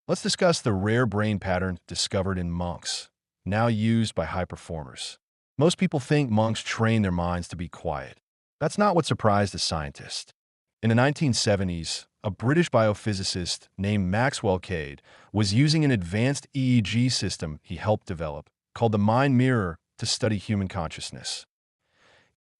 Let's discuss the rare brain pattern discovered in monks, now used by high performers. Most people think monks train their minds to be quiet. That's not what surprised the scientists. In the 1970s, a British biophysicist named Maxwell Cade was using an advanced EEG system he helped develop, called the mind mirror, to study human consciousness.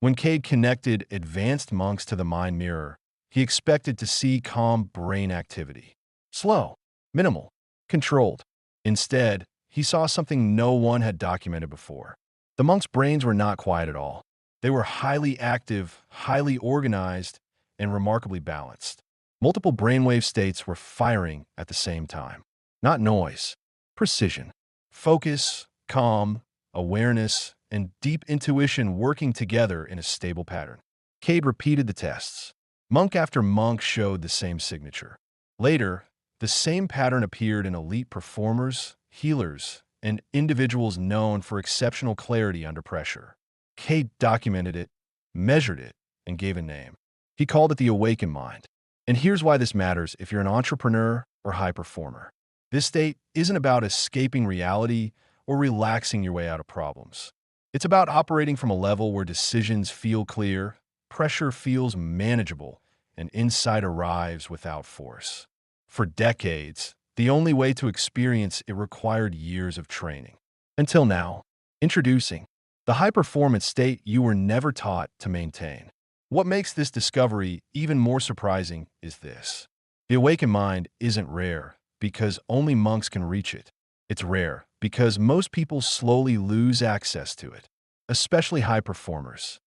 When Cade connected advanced monks to the mind mirror, he expected to see calm brain activity. Slow, minimal, controlled. Instead, he saw something no one had documented before. The monks' brains were not quiet at all. They were highly active, highly organized, and remarkably balanced. Multiple brainwave states were firing at the same time. Not noise, precision, focus, calm, awareness, and deep intuition working together in a stable pattern. Cade repeated the tests. Monk after monk showed the same signature. Later, the same pattern appeared in elite performers, healers, and individuals known for exceptional clarity under pressure. Cade documented it, measured it, and gave a name. He called it the awakened mind. And here's why this matters if you're an entrepreneur or high performer. This state isn't about escaping reality or relaxing your way out of problems. It's about operating from a level where decisions feel clear, pressure feels manageable, and insight arrives without force. For decades, the only way to experience it required years of training. Until now, introducing the high-performance state you were never taught to maintain. What makes this discovery even more surprising is this. The awakened mind isn't rare because only monks can reach it. It's rare because most people slowly lose access to it, especially high performers.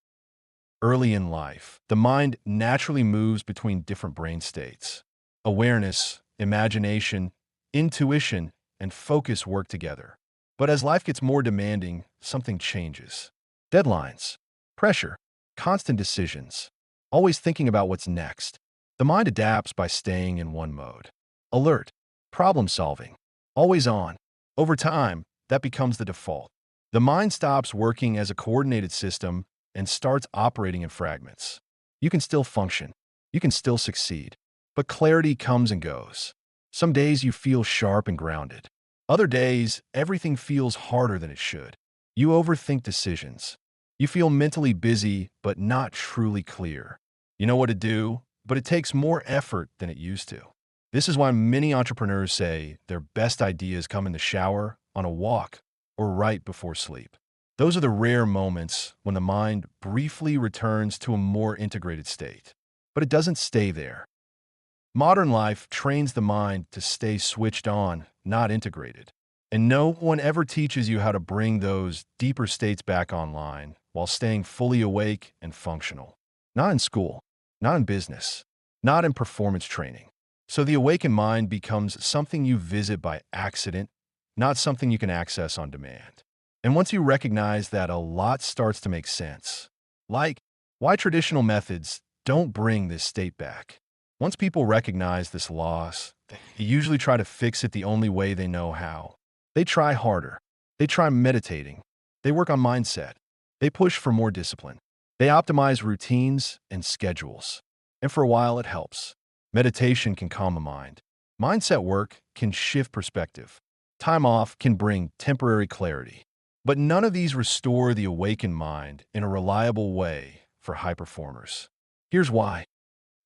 Early in life, the mind naturally moves between different brain states. Awareness, imagination, intuition, and focus work together. But as life gets more demanding, something changes. Deadlines, pressure, constant decisions, always thinking about what's next. The mind adapts by staying in one mode. Alert, problem solving, always on. Over time, that becomes the default. The mind stops working as a coordinated system and starts operating in fragments. You can still function. You can still succeed. But clarity comes and goes. Some days you feel sharp and grounded. Other days, everything feels harder than it should. You overthink decisions. You feel mentally busy, but not truly clear. You know what to do, but it takes more effort than it used to. This is why many entrepreneurs say their best ideas come in the shower, on a walk, or right before sleep. Those are the rare moments when the mind briefly returns to a more integrated state. But it doesn't stay there. Modern life trains the mind to stay switched on, not integrated. And no one ever teaches you how to bring those deeper states back online while staying fully awake and functional. Not in school, not in business, not in performance training. So the awakened mind becomes something you visit by accident, not something you can access on demand. And once you recognize that, a lot starts to make sense. Like why traditional methods don't bring this state back. Once people recognize this loss, they usually try to fix it the only way they know how. They try harder. They try meditating. They work on mindset. They push for more discipline. They optimize routines and schedules. And for a while, it helps. Meditation can calm the mind. Mindset work can shift perspective. Time off can bring temporary clarity. But none of these restore the awakened mind in a reliable way for high performers. Here's why.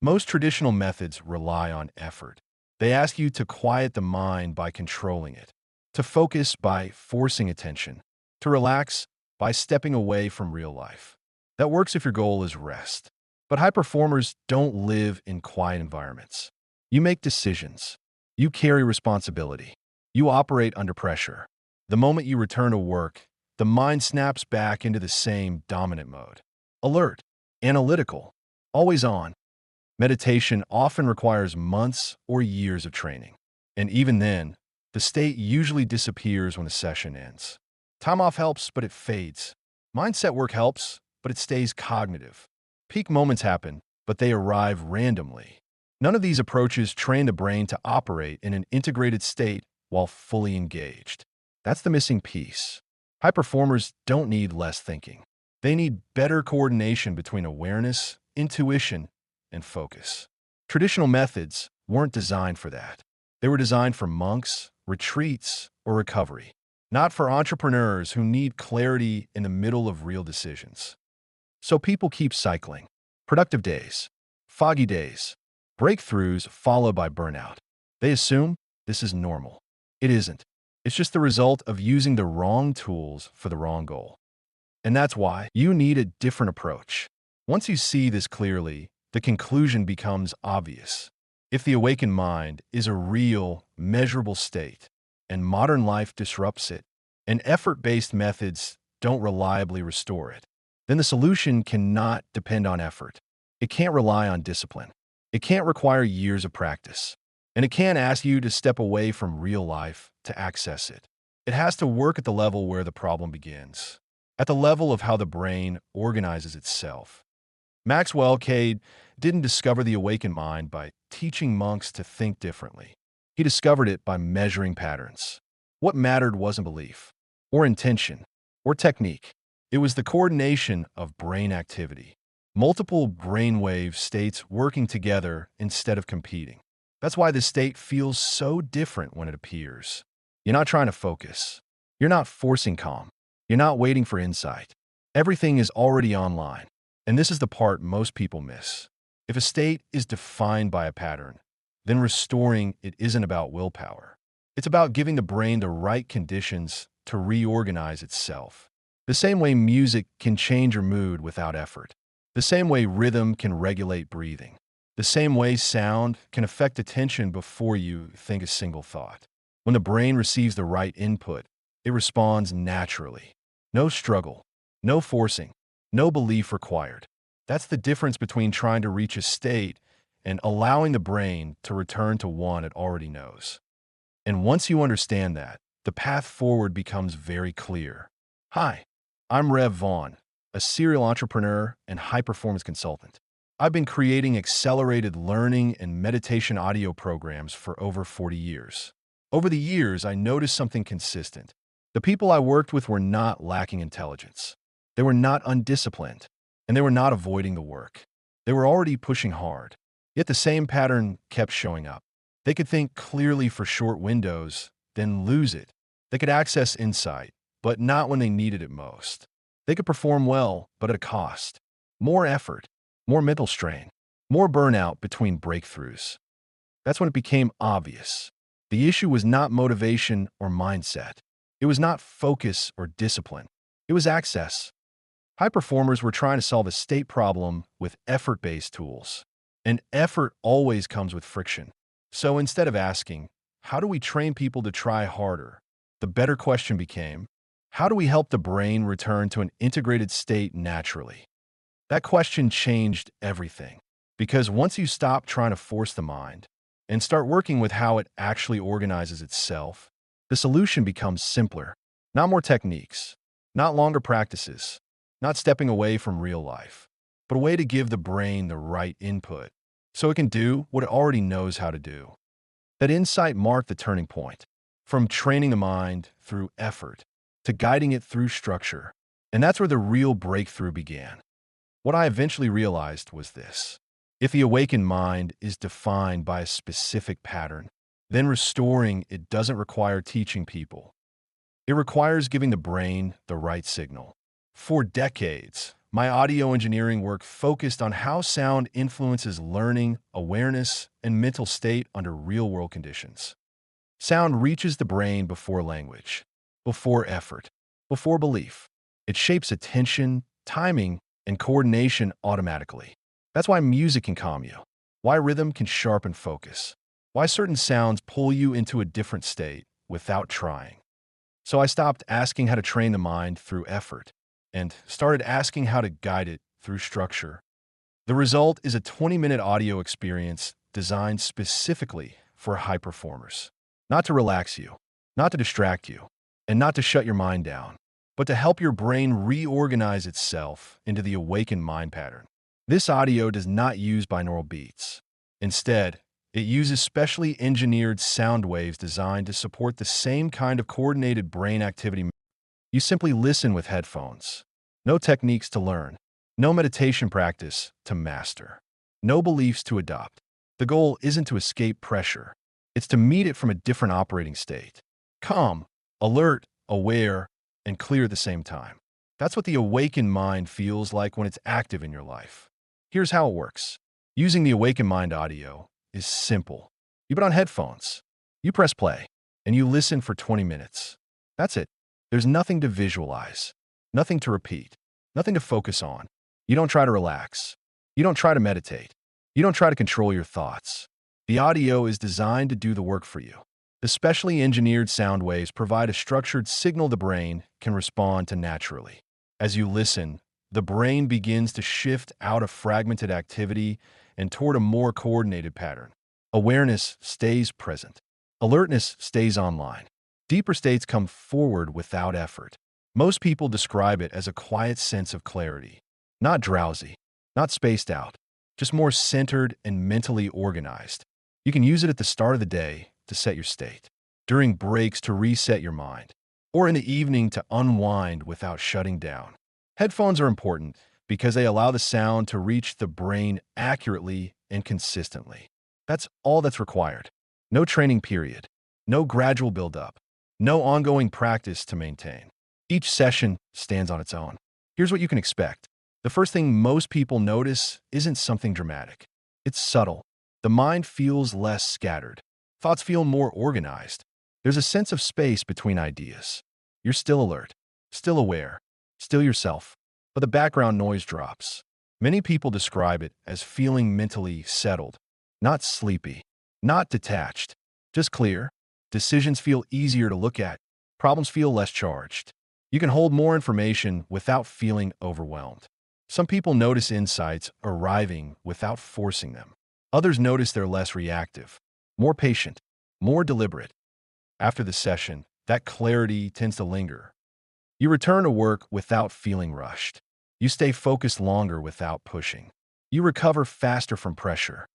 Most traditional methods rely on effort. They ask you to quiet the mind by controlling it, to focus by forcing attention, to relax by stepping away from real life. That works if your goal is rest. But high performers don't live in quiet environments. You make decisions. You carry responsibility. You operate under pressure. The moment you return to work, the mind snaps back into the same dominant mode. Alert, analytical, always on. Meditation often requires months or years of training. And even then, the state usually disappears when the session ends. Time off helps, but it fades. Mindset work helps, but it stays cognitive. Peak moments happen, but they arrive randomly. None of these approaches train the brain to operate in an integrated state while fully engaged. That's the missing piece. High performers don't need less thinking. They need better coordination between awareness, intuition, and focus. Traditional methods weren't designed for that. They were designed for monks, retreats, or recovery, not for entrepreneurs who need clarity in the middle of real decisions. So people keep cycling. Productive days, foggy days, breakthroughs followed by burnout. They assume this is normal. It isn't. It's just the result of using the wrong tools for the wrong goal. And that's why you need a different approach. Once you see this clearly, the conclusion becomes obvious. If the awakened mind is a real, measurable state, and modern life disrupts it, and effort-based methods don't reliably restore it, then the solution cannot depend on effort. It can't rely on discipline. It can't require years of practice. And it can't ask you to step away from real life to access it. It has to work at the level where the problem begins, at the level of how the brain organizes itself. Maxwell Cade didn't discover the awakened mind by teaching monks to think differently. He discovered it by measuring patterns. What mattered wasn't belief, or intention, or technique. It was the coordination of brain activity. Multiple brainwave states working together instead of competing. That's why the state feels so different when it appears. You're not trying to focus. You're not forcing calm. You're not waiting for insight. Everything is already online. And this is the part most people miss. If a state is defined by a pattern, then restoring it isn't about willpower. It's about giving the brain the right conditions to reorganize itself. The same way music can change your mood without effort. The same way rhythm can regulate breathing. The same way sound can affect attention before you think a single thought. When the brain receives the right input, it responds naturally. No struggle, no forcing, no belief required. That's the difference between trying to reach a state and allowing the brain to return to one it already knows. And once you understand that, the path forward becomes very clear. Hi, I'm Rev Vaughn, a serial entrepreneur and high-performance consultant. I've been creating accelerated learning and meditation audio programs for over 40 years. Over the years, I noticed something consistent. The people I worked with were not lacking intelligence. They were not undisciplined, and they were not avoiding the work. They were already pushing hard. Yet the same pattern kept showing up. They could think clearly for short windows, then lose it. They could access insight, but not when they needed it most. They could perform well, but at a cost. More effort, more mental strain, more burnout between breakthroughs. That's when it became obvious. The issue was not motivation or mindset. It was not focus or discipline. It was access. High performers were trying to solve a state problem with effort-based tools. And effort always comes with friction. So instead of asking, how do we train people to try harder? The better question became, how do we help the brain return to an integrated state naturally? That question changed everything. Because once you stop trying to force the mind and start working with how it actually organizes itself, the solution becomes simpler. Not more techniques, not longer practices, not stepping away from real life, but a way to give the brain the right input so it can do what it already knows how to do. That insight marked the turning point, from training the mind through effort to guiding it through structure. And that's where the real breakthrough began. What I eventually realized was this. If the awakened mind is defined by a specific pattern, then restoring it doesn't require teaching people. It requires giving the brain the right signal. For decades, my audio engineering work focused on how sound influences learning, awareness, and mental state under real-world conditions. Sound reaches the brain before language, before effort, before belief. It shapes attention, timing, and coordination automatically. That's why music can calm you, why rhythm can sharpen focus, why certain sounds pull you into a different state without trying. So I stopped asking how to train the mind through effort and started asking how to guide it through structure. The result is a 20-minute audio experience designed specifically for high performers. Not to relax you, not to distract you, and not to shut your mind down, but to help your brain reorganize itself into the awakened mind pattern. This audio does not use binaural beats. Instead, it uses specially engineered sound waves designed to support the same kind of coordinated brain activity. You simply listen with headphones. No techniques to learn. No meditation practice to master. No beliefs to adopt. The goal isn't to escape pressure. It's to meet it from a different operating state. Calm, alert, aware, and clear at the same time. That's what the awakened mind feels like when it's active in your life. Here's how it works. Using the awakened mind audio is simple. You put on headphones, you press play, and you listen for 20 minutes. That's it. There's nothing to visualize, nothing to repeat, nothing to focus on. You don't try to relax. You don't try to meditate. You don't try to control your thoughts. The audio is designed to do the work for you. The specially engineered sound waves provide a structured signal the brain can respond to naturally. As you listen, the brain begins to shift out of fragmented activity and toward a more coordinated pattern. Awareness stays present. Alertness stays online. Deeper states come forward without effort. Most people describe it as a quiet sense of clarity. Not drowsy, not spaced out, just more centered and mentally organized. You can use it at the start of the day to set your state, during breaks to reset your mind, or in the evening to unwind without shutting down. Headphones are important because they allow the sound to reach the brain accurately and consistently. That's all that's required. No training period, no gradual build-up, no ongoing practice to maintain. Each session stands on its own. Here's what you can expect. The first thing most people notice isn't something dramatic. It's subtle. The mind feels less scattered. Thoughts feel more organized. There's a sense of space between ideas. You're still alert, still aware, still yourself, but the background noise drops. Many people describe it as feeling mentally settled, not sleepy, not detached, just clear. Decisions feel easier to look at. Problems feel less charged. You can hold more information without feeling overwhelmed. Some people notice insights arriving without forcing them. Others notice they're less reactive, more patient, more deliberate. After the session, that clarity tends to linger. You return to work without feeling rushed. You stay focused longer without pushing. You recover faster from pressure.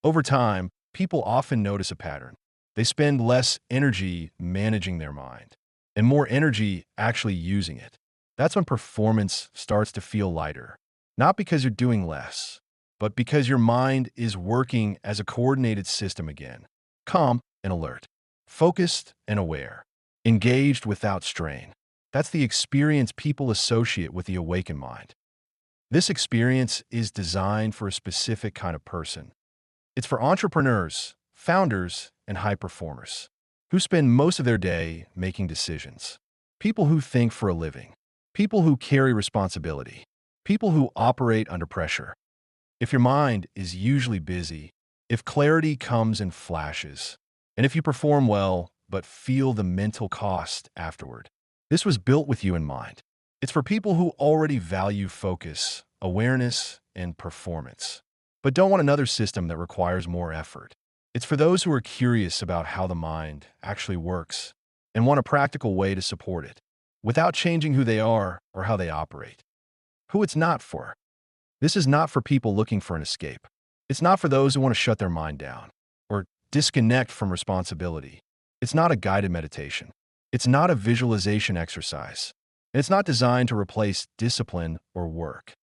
Over time, people often notice a pattern. They spend less energy managing their mind and more energy actually using it. That's when performance starts to feel lighter. Not because you're doing less, but because your mind is working as a coordinated system again. Calm and alert. Focused and aware. Engaged without strain. That's the experience people associate with the awakened mind. This experience is designed for a specific kind of person. It's for entrepreneurs, founders, and high performers who spend most of their day making decisions. People who think for a living. People who carry responsibility. People who operate under pressure. If your mind is usually busy, if clarity comes in flashes, and if you perform well but feel the mental cost afterward, this was built with you in mind. It's for people who already value focus, awareness, and performance, but don't want another system that requires more effort. It's for those who are curious about how the mind actually works and want a practical way to support it, without changing who they are or how they operate. Who it's not for. This is not for people looking for an escape. It's not for those who want to shut their mind down or disconnect from responsibility. It's not a guided meditation. It's not a visualization exercise. And it's not designed to replace discipline or work.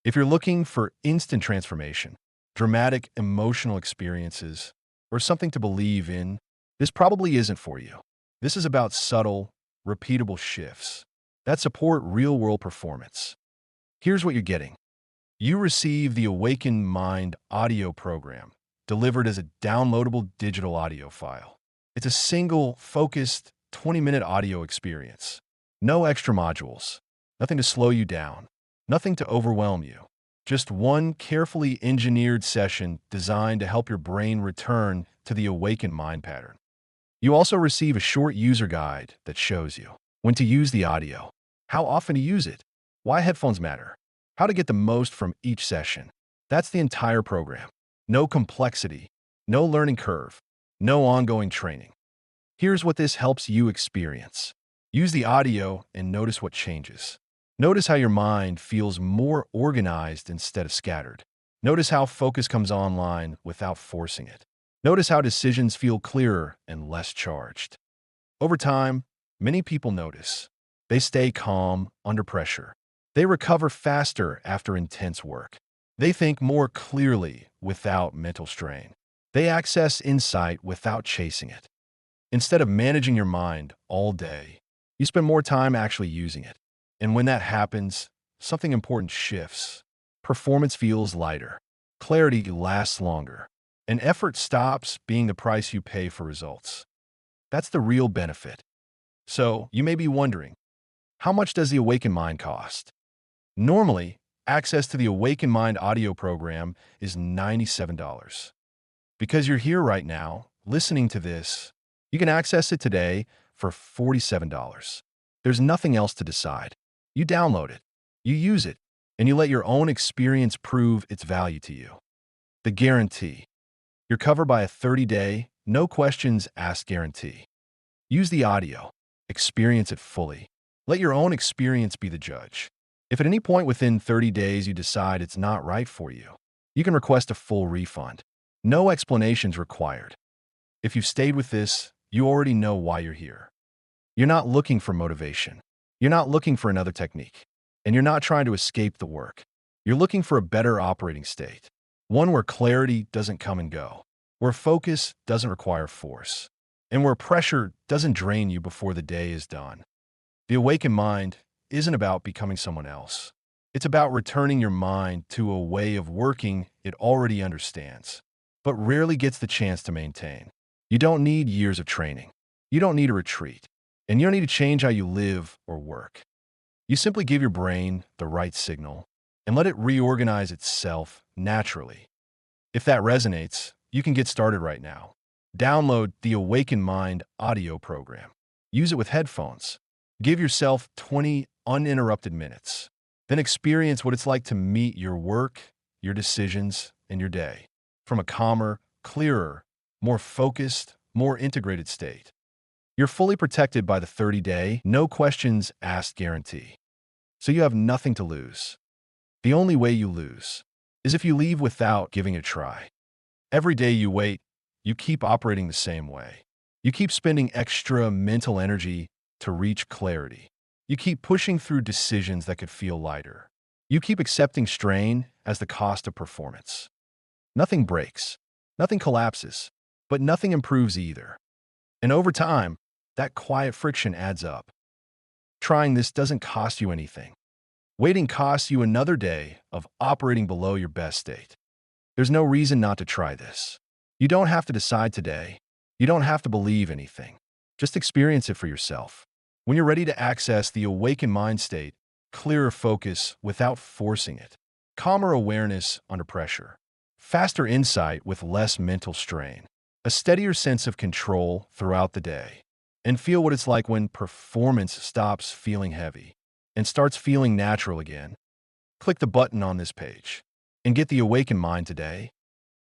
If you're looking for instant transformation, dramatic emotional experiences, or something to believe in, this probably isn't for you. This is about subtle, repeatable shifts that support real-world performance. Here's what you're getting. You receive the Awakened Mind audio program, delivered as a downloadable digital audio file. It's a single, focused, 20-minute audio experience. No extra modules, nothing to slow you down, nothing to overwhelm you. Just one carefully engineered session designed to help your brain return to the awakened mind pattern. You also receive a short user guide that shows you when to use the audio, how often to use it, why headphones matter, how to get the most from each session. That's the entire program. No complexity, no learning curve, no ongoing training. Here's what this helps you experience. Use the audio and notice what changes. Notice how your mind feels more organized instead of scattered. Notice how focus comes online without forcing it. Notice how decisions feel clearer and less charged. Over time, many people notice. They stay calm under pressure. They recover faster after intense work. They think more clearly without mental strain. They access insight without chasing it. Instead of managing your mind all day, you spend more time actually using it. And when that happens, something important shifts. Performance feels lighter. Clarity lasts longer. And effort stops being the price you pay for results. That's the real benefit. So, you may be wondering, how much does the Awaken Mind cost? Normally, access to the Awaken Mind audio program is $97. Because you're here right now, listening to this, you can access it today for $47. There's nothing else to decide. You download it, you use it, and you let your own experience prove its value to you. The guarantee. You're covered by a 30-day, no questions asked guarantee. Use the audio. Experience it fully. Let your own experience be the judge. If at any point within 30 days you decide it's not right for you, you can request a full refund. No explanations required. If you've stayed with this, you already know why you're here. You're not looking for motivation. You're not looking for another technique. And you're not trying to escape the work. You're looking for a better operating state. One where clarity doesn't come and go. Where focus doesn't require force. And where pressure doesn't drain you before the day is done. The awakened mind isn't about becoming someone else. It's about returning your mind to a way of working it already understands, but rarely gets the chance to maintain. You don't need years of training. You don't need a retreat. And you don't need to change how you live or work. You simply give your brain the right signal and let it reorganize itself naturally. If that resonates, you can get started right now. Download the Awakened Mind audio program. Use it with headphones. Give yourself 20 uninterrupted minutes. Then experience what it's like to meet your work, your decisions, and your day from a calmer, clearer, more focused, more integrated state. You're fully protected by the 30-day, no questions asked guarantee. So you have nothing to lose. The only way you lose is if you leave without giving it a try. Every day you wait, you keep operating the same way. You keep spending extra mental energy to reach clarity. You keep pushing through decisions that could feel lighter. You keep accepting strain as the cost of performance. Nothing breaks, nothing collapses, but nothing improves either. And over time, that quiet friction adds up. Trying this doesn't cost you anything. Waiting costs you another day of operating below your best state. There's no reason not to try this. You don't have to decide today. You don't have to believe anything. Just experience it for yourself. When you're ready to access the awakened mind state, clearer focus without forcing it, calmer awareness under pressure, faster insight with less mental strain, a steadier sense of control throughout the day, and feel what it's like when performance stops feeling heavy and starts feeling natural again. Click the button on this page and get the awakened mind today.